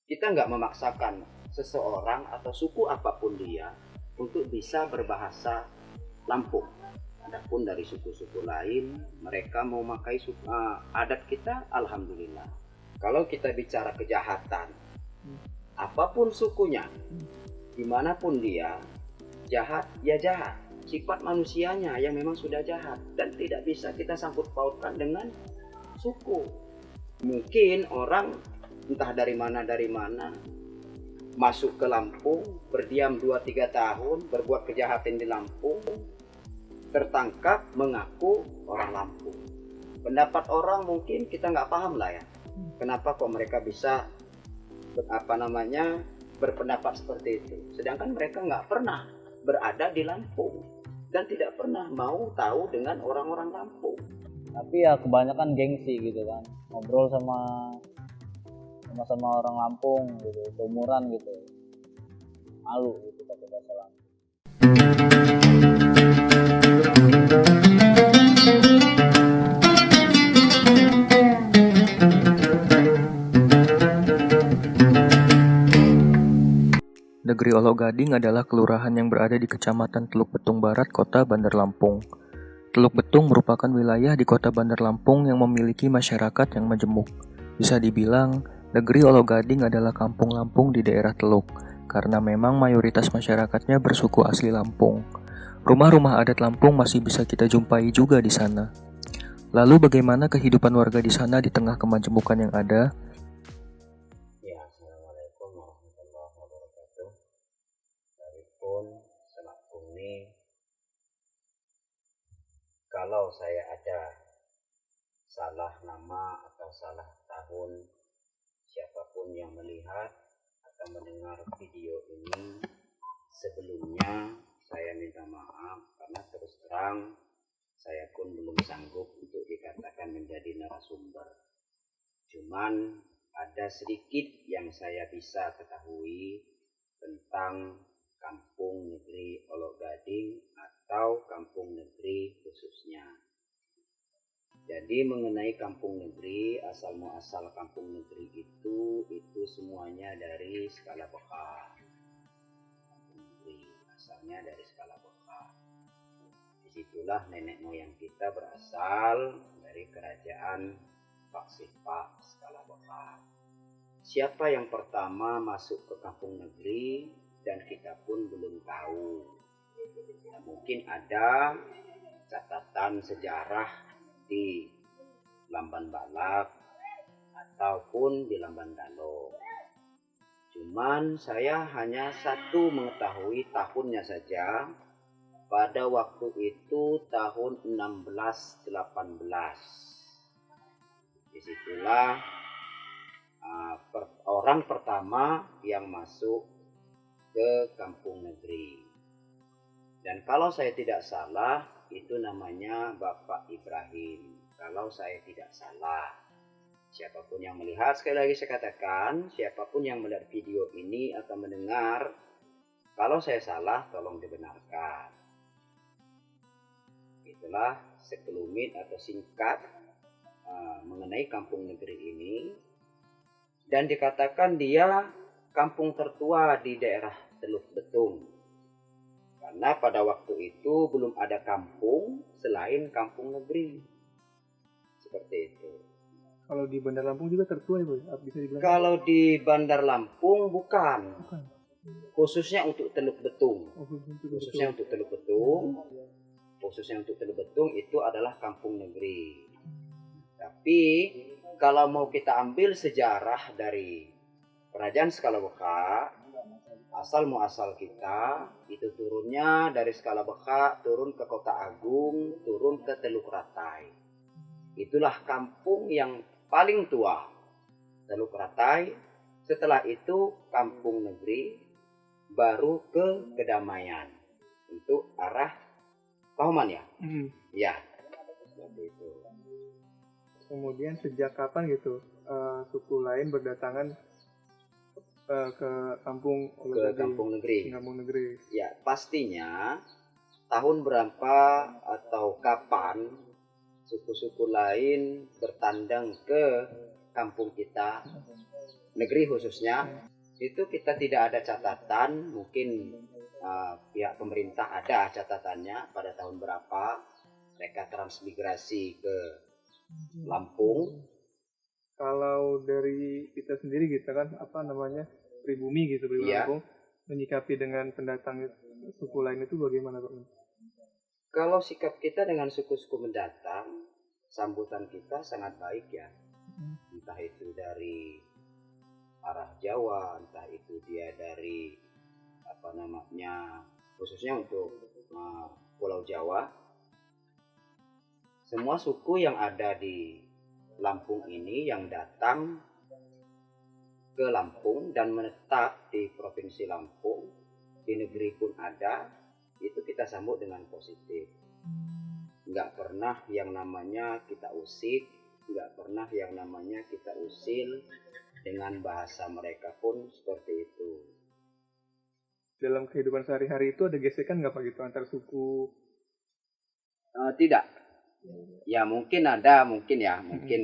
Kita nggak memaksakan seseorang atau suku apapun dia untuk bisa berbahasa Lampung. Adapun dari suku-suku lain, mereka mau memakai adat kita, alhamdulillah. Kalau kita bicara kejahatan, apapun sukunya, dimanapun dia, jahat ya jahat. Sifat manusianya yang memang sudah jahat dan tidak bisa kita sangkut pautkan dengan suku. Mungkin orang entah dari mana masuk ke Lampung, berdiam 2-3 tahun, berbuat kejahatan di Lampung, tertangkap mengaku orang Lampung. Pendapat orang mungkin kita nggak paham lah ya. Kenapa kok mereka bisa berpendapat seperti itu? Sedangkan mereka nggak pernah berada di Lampung dan tidak pernah mau tahu dengan orang-orang Lampung. Tapi ya kebanyakan gengsi gitu kan, ngobrol sama orang Lampung gitu, seumuran gitu, malu gitu pakai bahasa Lampung. Negeri Olok Gading adalah kelurahan yang berada di Kecamatan Teluk Betung Barat, Kota Bandar Lampung. Teluk Betung merupakan wilayah di Kota Bandar Lampung yang memiliki masyarakat yang majemuk. Bisa dibilang, negeri Olok Gading adalah kampung Lampung di daerah Teluk, karena memang mayoritas masyarakatnya bersuku asli Lampung. Rumah-rumah adat Lampung masih bisa kita jumpai juga di sana. Lalu bagaimana kehidupan warga di sana di tengah kemajemukan yang ada? Ya, Assalamualaikum warahmatullahi wabarakatuh. Daripun selakung ini, kalau saya ada salah nama atau salah tahun, siapapun yang melihat atau mendengar video ini, sebelumnya saya minta maaf karena terus terang saya pun belum sanggup untuk dikatakan menjadi narasumber. Cuman ada sedikit yang saya bisa ketahui tentang kampung negeri Olok Gading atau kampung negeri khususnya. Jadi mengenai kampung negeri, asal muasal kampung negeri itu semuanya dari skala Bekah. Kampung negeri asalnya dari skala Bekah. Disitulah nenek moyang kita berasal dari kerajaan Paksipak skala Bekah. Siapa yang pertama masuk ke kampung negeri dan kita pun belum tahu. Nah, mungkin ada catatan sejarah di Lamban Balak ataupun di Lamban Dalo. Cuman saya hanya satu mengetahui tahunnya saja. Pada waktu itu tahun 1618. Disitulah orang pertama yang masuk ke kampung negeri. Dan kalau saya tidak salah, itu namanya Bapak Ibrahim. Kalau saya tidak salah. Siapapun yang melihat, sekali lagi saya katakan, siapapun yang melihat video ini atau mendengar, kalau saya salah, tolong dibenarkan. Itulah sekelumit atau singkat mengenai kampung negeri ini. Dan dikatakan dia kampung tertua di daerah Teluk Betung. Karena pada waktu itu belum ada kampung selain kampung negeri. Seperti itu. Kalau di Bandar Lampung juga tertua ya, Bu? Bisa dibilang? Kalau di Bandar Lampung bukan. Khususnya untuk Teluk Betung. Khususnya untuk Teluk Betung itu adalah kampung negeri. Tapi kalau mau kita ambil sejarah dari kerajaan skala Bekah, asal muasal kita itu turunnya dari skala Bekah, turun ke Kota Agung, turun ke Teluk Ratai. Itulah kampung yang paling tua, Teluk Ratai. Setelah itu kampung negeri, baru ke Kedamaian untuk arah Kauman ya. Ya, seperti itu. Kemudian sejak kapan gitu suku lain berdatangan ke kampung negeri? Kampung negeri. Ya, pastinya tahun berapa atau kapan suku-suku lain bertandang ke kampung kita, negeri khususnya, itu kita tidak ada catatan. Mungkin pihak pemerintah ada catatannya pada tahun berapa mereka transmigrasi ke Lampung. Kalau dari kita sendiri gitu kan, apa namanya, pribumi gitu, pribumi Iya. Lampung, menyikapi dengan pendatang suku lain itu bagaimana Pak? Kalau sikap kita dengan suku-suku mendatang, sambutan kita sangat baik ya. Entah itu dari arah Jawa, entah itu dia dari apa namanya, khususnya untuk Pulau Jawa. Semua suku yang ada di Lampung ini yang datang ke Lampung dan menetap di Provinsi Lampung, di negeri pun ada, itu kita sambut dengan positif. Nggak pernah yang namanya kita usik, nggak pernah yang namanya kita usil, dengan bahasa mereka pun seperti itu. Dalam kehidupan sehari-hari itu ada gesekan nggak Pak gitu antar suku? Tidak. Ya mungkin ada, mungkin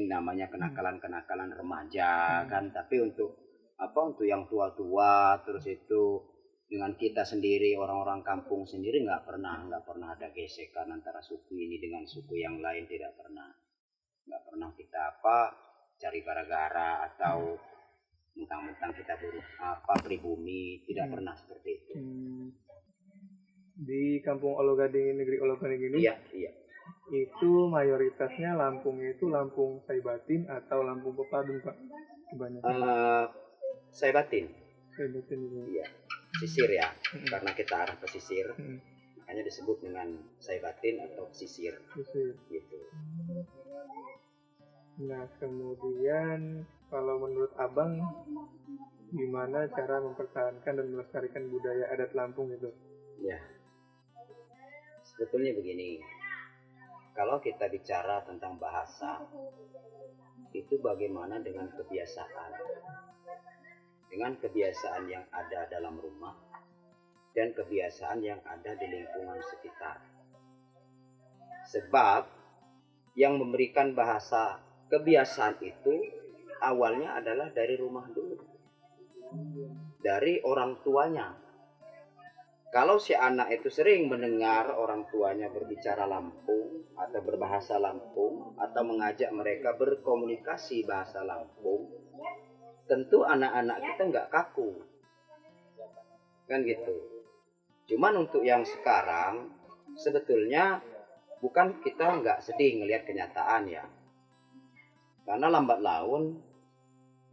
namanya kenakalan kenakalan remaja kan, tapi untuk yang tua-tua terus itu dengan kita sendiri, orang-orang kampung sendiri nggak pernah ada gesekan antara suku ini dengan suku yang lain, tidak pernah. Nggak pernah kita cari gara-gara atau mentang-mentang kita pribumi, tidak pernah seperti itu. Di kampung Ologading, negeri Ologading ini, Iya. itu mayoritasnya Lampungnya itu Lampung Saibatin atau Lampung Pepadun Pak? Kebanyakan. Saibatin. Saibatin itu. Iya. Pesisir ya, karena kita arah pesisir, makanya disebut dengan Saibatin atau pesisir. Gitu. Nah kemudian kalau menurut Abang, gimana cara mempertahankan dan melestarikan budaya adat Lampung itu? Ya, sebetulnya begini, kalau kita bicara tentang bahasa, itu bagaimana dengan kebiasaan? Dengan kebiasaan yang ada dalam rumah dan kebiasaan yang ada di lingkungan sekitar. Sebab yang memberikan bahasa kebiasaan itu awalnya adalah dari rumah dulu, dari orang tuanya. Kalau si anak itu sering mendengar orang tuanya berbicara Lampung atau berbahasa Lampung atau mengajak mereka berkomunikasi bahasa Lampung, tentu anak-anak kita nggak kaku, kan gitu. Cuman untuk yang sekarang, sebetulnya bukan kita nggak sedih ngelihat kenyataan ya, karena lambat laun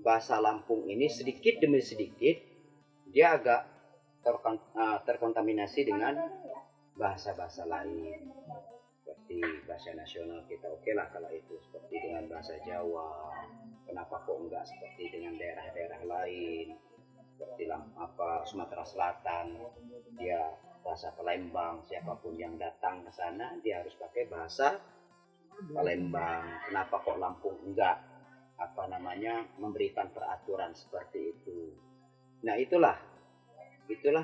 bahasa Lampung ini sedikit demi sedikit dia agak terkontaminasi dengan bahasa-bahasa lain. Seperti bahasa nasional kita oke lah kalau itu, seperti dengan bahasa Jawa. Kenapa kok enggak seperti dengan daerah-daerah lain, seperti Sumatera Selatan, dia bahasa Palembang, siapapun yang datang ke sana dia harus pakai bahasa Palembang. Kenapa kok Lampung enggak memberikan peraturan seperti itu? Nah itulah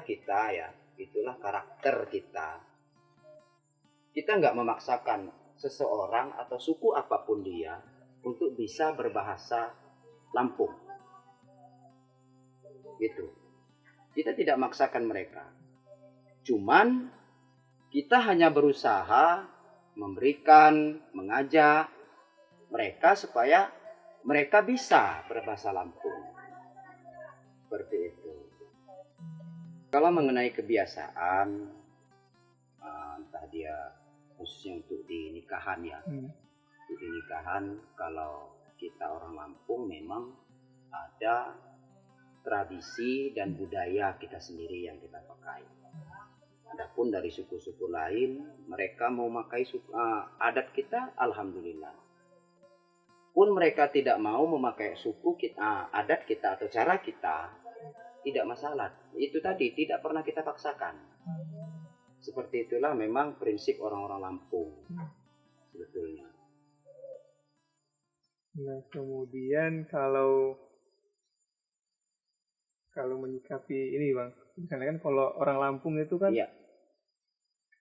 kita ya, itulah karakter kita. Kita nggak memaksakan seseorang atau suku apapun dia untuk bisa berbahasa Lampung. Gitu. Kita tidak memaksakan mereka. Cuman kita hanya berusaha mengajak mereka supaya mereka bisa berbahasa Lampung. Seperti itu. Kalau mengenai kebiasaan, entah dia khususnya untuk di nikahan ya. Di nikahan, kalau kita orang Lampung memang ada tradisi dan budaya kita sendiri yang kita pakai. Adapun dari suku-suku lain, mereka mau pakai adat kita, alhamdulillah. Pun mereka tidak mau memakai suku kita, adat kita atau cara kita, tidak masalah. Itu tadi tidak pernah kita paksakan. Seperti itulah memang prinsip orang-orang Lampung sebetulnya. Nah kemudian kalau menyikapi ini Bang, misalnya kan kalau orang Lampung itu kan Iya.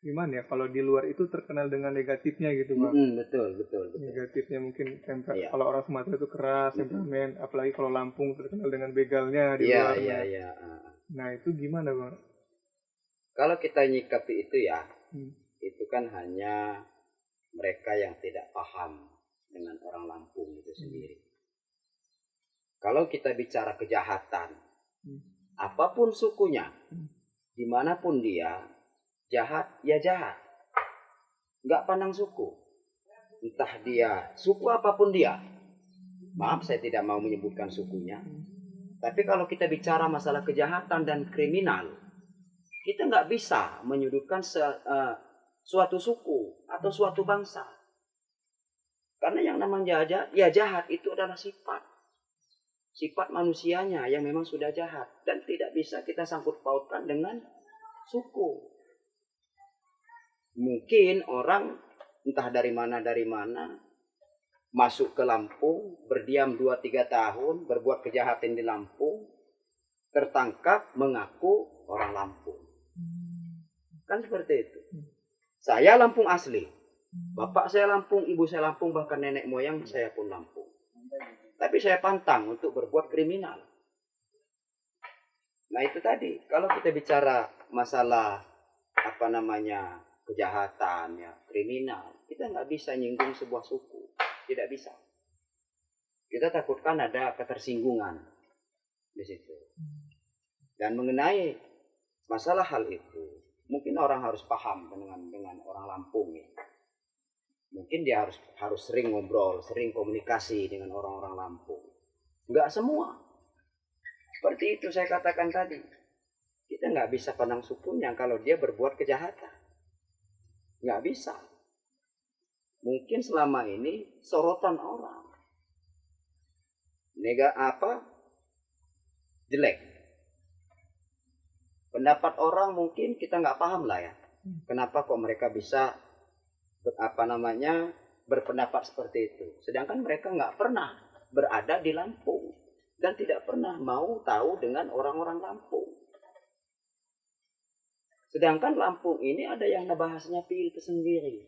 gimana ya, kalau di luar itu terkenal dengan negatifnya gitu Bang. Betul. Negatifnya mungkin Iya. kalau orang Sumatera itu keras, temperamen, apalagi kalau Lampung terkenal dengan begalnya di Iya. luarnya. Nah itu gimana Bang? Kalau kita nyikapi itu ya, Hmm. itu kan hanya mereka yang tidak paham dengan orang Lampung itu sendiri. Kalau kita bicara kejahatan, apapun sukunya, dimanapun dia, jahat ya jahat. Nggak pandang suku. Entah dia, suku apapun dia. Maaf, saya tidak mau menyebutkan sukunya. Tapi kalau kita bicara masalah kejahatan dan kriminal, kita nggak bisa menyudutkan suatu suku atau suatu bangsa. Karena yang namanya jahat itu adalah sifat manusianya yang memang sudah jahat dan tidak bisa kita sangkut pautkan dengan suku. Mungkin orang entah dari mana masuk ke Lampung, berdiam 2-3 tahun, berbuat kejahatan di Lampung, tertangkap mengaku orang Lampung. Kan seperti itu. Saya Lampung asli. Bapak saya Lampung, ibu saya Lampung, bahkan nenek moyang saya pun Lampung. Tapi saya pantang untuk berbuat kriminal. Nah itu tadi, kalau kita bicara masalah kejahatan, ya, kriminal, kita nggak bisa nyinggung sebuah suku, tidak bisa. Kita takutkan ada ketersinggungan di situ. Dan mengenai masalah hal itu, mungkin orang harus paham dengan orang Lampung ya. Mungkin dia harus sering ngobrol, sering komunikasi dengan orang-orang Lampung. Nggak semua. Seperti itu saya katakan tadi. Kita nggak bisa pandang sukunya kalau dia berbuat kejahatan. Nggak bisa. Mungkin selama ini sorotan orang. Jelek. Pendapat orang mungkin kita nggak paham lah ya. Kenapa kok mereka bisa berpendapat seperti itu. Sedangkan mereka nggak pernah berada di Lampung dan tidak pernah mau tahu dengan orang-orang Lampung. Sedangkan Lampung ini ada yang ngebahasnya pilih sendiri.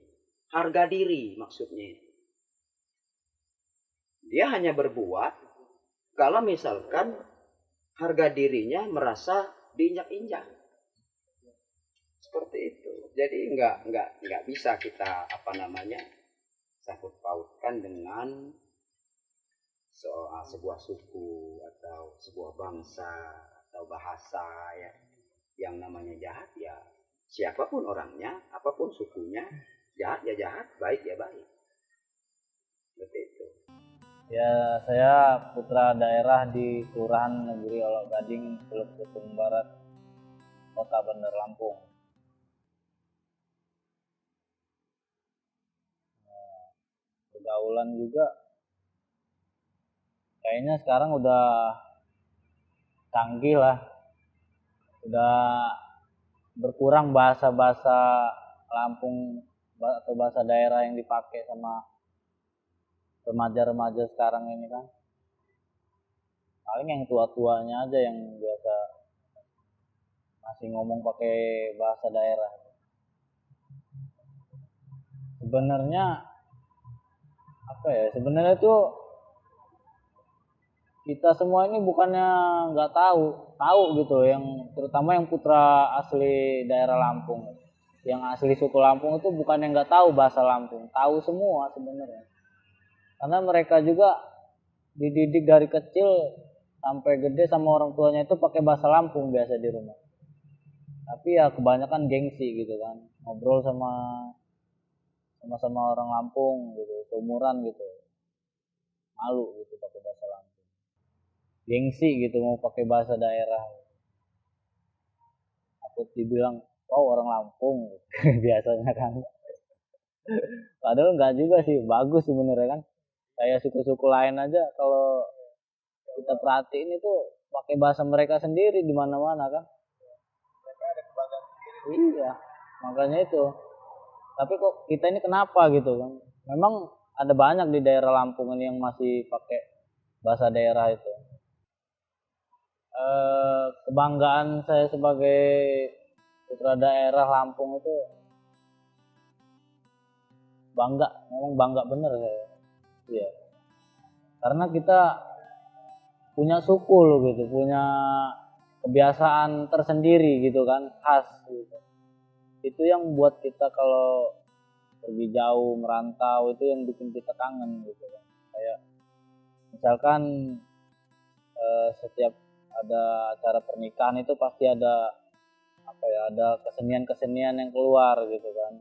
Harga diri maksudnya. Dia hanya berbuat kalau misalkan harga dirinya merasa diinjak-injak. Seperti itu. Jadi nggak bisa kita sangkut pautkan dengan soal sebuah suku atau sebuah bangsa atau bahasa ya. Yang namanya jahat ya siapapun orangnya, apapun sukunya, jahat ya jahat, baik ya baik. Seperti itu. Ya, saya putra daerah di Kelurahan Negeri Olok Gading, Teluk Betung Barat, Kota Bandar Lampung. Pergaulan juga kayaknya sekarang udah canggih lah, udah berkurang bahasa-bahasa Lampung atau bahasa daerah yang dipakai sama remaja-remaja sekarang ini kan. Paling yang tua-tuanya aja yang biasa masih ngomong pakai bahasa daerah. Sebenarnya tuh kita semua ini bukannya nggak tahu gitu, yang terutama yang putra asli daerah Lampung, yang asli suku Lampung itu bukan yang nggak tahu bahasa Lampung, tahu semua sebenarnya, karena mereka juga dididik dari kecil sampai gede sama orang tuanya itu pakai bahasa Lampung biasa di rumah. Tapi ya kebanyakan gengsi gitu kan, ngobrol sama orang Lampung gitu, seumuran gitu, malu gitu pakai bahasa Lampung, gengsi gitu mau pakai bahasa daerah, takut dibilang orang Lampung gitu. Biasanya kan. Padahal enggak juga sih, bagus sebenarnya kan. Kayak suku-suku lain aja kalau kita perhatiin itu pakai bahasa mereka sendiri di mana-mana kan. Iya, makanya itu. Tapi kok kita ini kenapa gitu kan? Memang ada banyak di daerah Lampung ini yang masih pakai bahasa daerah itu. Kebanggaan saya sebagai putra daerah Lampung itu bangga, memang bangga bener saya. Iya. Karena kita punya suku loh gitu, punya kebiasaan tersendiri gitu kan, khas gitu. Itu yang buat kita kalau pergi jauh merantau itu yang bikin kita kangen gitu kan. Kayak misalkan setiap ada acara pernikahan itu pasti ada apa ya, ada kesenian-kesenian yang keluar gitu kan,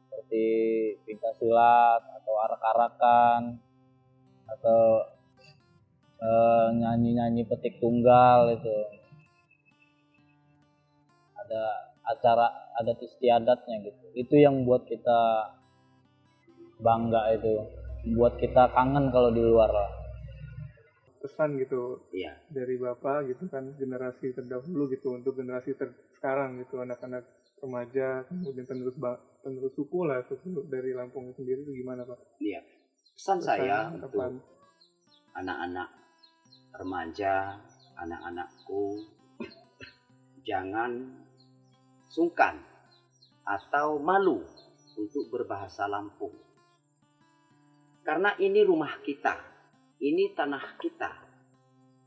seperti pencak silat atau arak-arakan atau nyanyi-nyanyi petik tunggal. Itu ada acara adat istiadatnya gitu, itu yang buat kita bangga, itu buat kita kangen kalau di luar lah. Pesan gitu Iya. dari Bapak gitu kan, generasi terdahulu gitu untuk generasi sekarang gitu, anak-anak remaja, kemudian penerus suku lah, suku dari Lampung sendiri itu gimana Pak? Iya. Pesan saya harapan. untuk anak-anak remaja, anak-anakku, jangan sungkan atau malu untuk berbahasa Lampung. Karena ini rumah kita, ini tanah kita.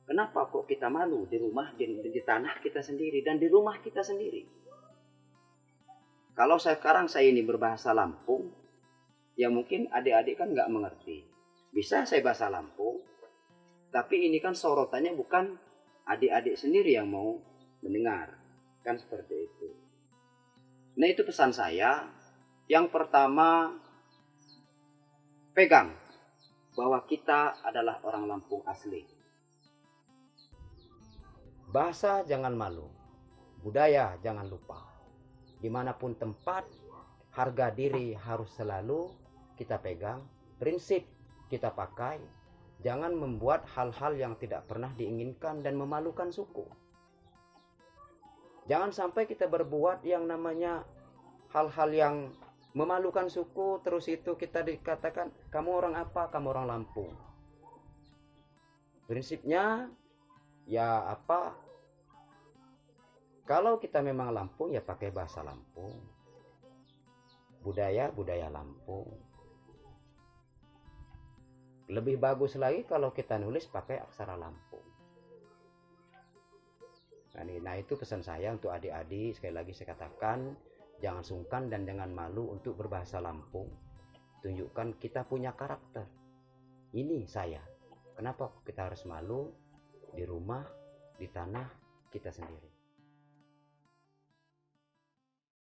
Kenapa kok kita malu di rumah, di tanah kita sendiri dan di rumah kita sendiri? Kalau sekarang saya ini berbahasa Lampung, ya mungkin adik-adik kan nggak mengerti. Bisa saya bahasa Lampung, tapi ini kan sorotannya bukan adik-adik sendiri yang mau mendengar. Kan seperti itu. Nah itu pesan saya. Yang pertama, pegang bahwa kita adalah orang Lampung asli. Bahasa jangan malu, budaya jangan lupa. Dimanapun tempat, harga diri harus selalu kita pegang, prinsip kita pakai. Jangan membuat hal-hal yang tidak pernah diinginkan dan memalukan suku. Jangan sampai kita berbuat yang namanya hal-hal yang memalukan suku, terus itu kita dikatakan kamu orang apa, kamu orang Lampung. Prinsipnya ya apa, kalau kita memang Lampung ya pakai bahasa Lampung, budaya Lampung. Lebih bagus lagi kalau kita nulis pakai aksara Lampung. Nah itu pesan saya untuk adik-adik. Sekali lagi saya katakan, jangan sungkan dan jangan malu untuk berbahasa Lampung. Tunjukkan kita punya karakter. Ini saya. Kenapa kita harus malu di rumah, di tanah kita sendiri?